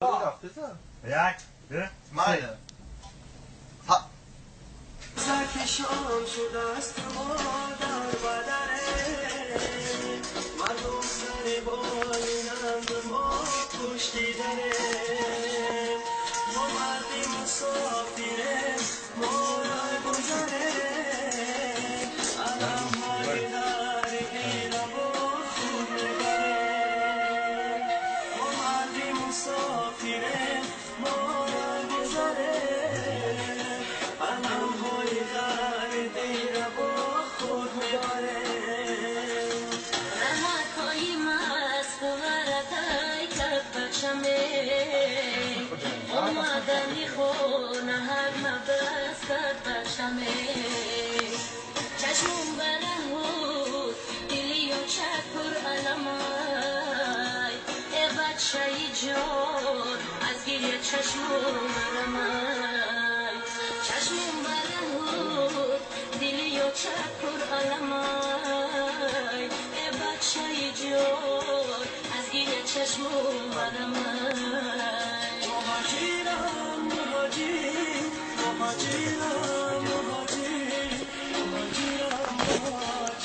یک دو مایه ها زکشان شده است ما در بدنه مردم سر بالینند ما کشتیدنه ما مردی مسافره ما را گذره علم های در ایران با خود نگره ما مردی مسافره ما را گذره علم های در ایران با خود نگره رحمت های مست و ورقای کف بچمه اومدنی خونه هر نبست کرد بچمه چشمون برهود دلی و چک پر علمای ای بچه جان از گیری چشمون علمای چشمون برهود دلی و چک پر علمای ای بچه جان از گیری چشمون علمای مهاجرم مهاجر مهاجرم مهاجر مهاجرم مهاجر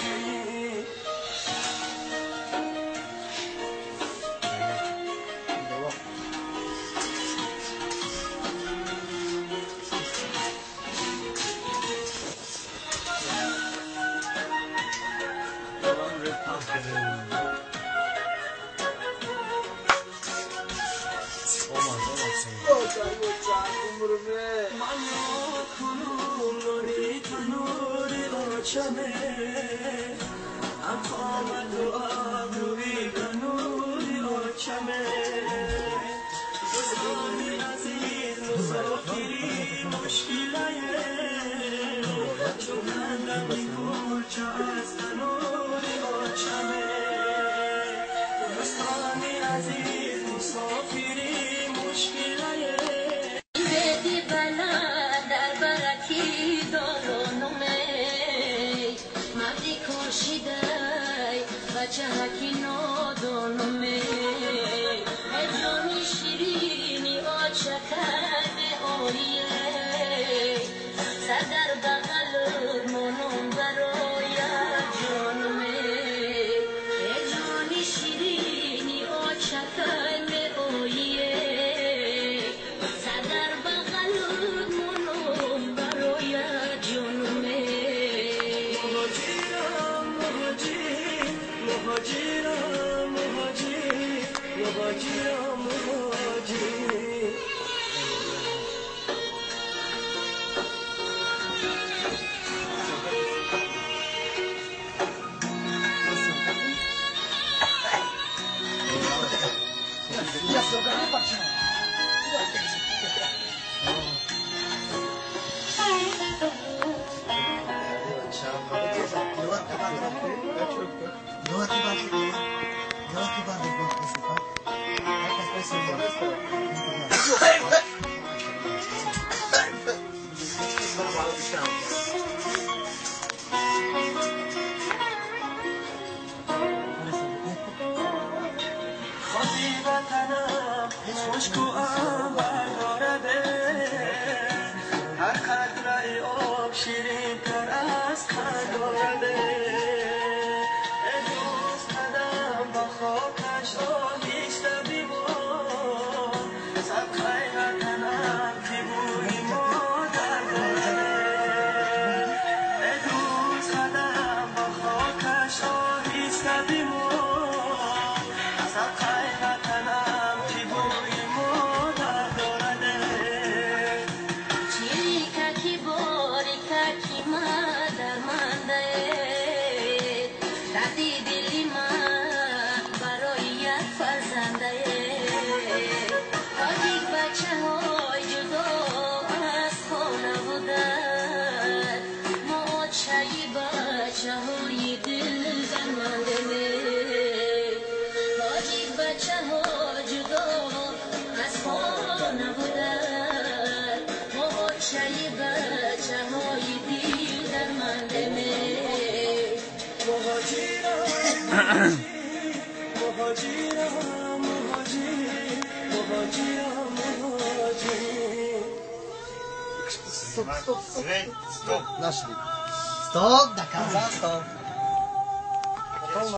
من کنون نوری تنوری آچمه افامد و آبروی تنوری آچمه دوستانی عزیز مسافری مشکلیه چون کندمی گلچه از تنوری آچمه دوستانی عزیز مسافری مشکلیه بدی بلند در برکی دارانومه مردی کشیده بچه هکی نادانومه جانی شیرینی آچه کرده آیه سر در بغل منون برای جانومه جانی شیرینی آچه کرده آیه مهاجرم مهاجر مهاجرم مهاجر خاطی وطنم مشکو انبر دارده هر قطره آب شیرین تر از خند دارده ای دوست قدم با خاکش آهیسته بیمان صدقه وطنم که بوی مادر دارده ای دوست قدم با خاکش آهیسته بیمان صدقه وطنم که بوی مادر دارده چیککی باریککی مادر منده دردی دلی من برای یک فرزنده تا یک بچه های جدا از خانه بودن ما چایی بچه های دل زننده بچه ها جدا از خانه بودن ما چایی بچه های دیل در منده مهاجرم مهاجر مهاجر トップストップストップなしで。ストップだからストップ。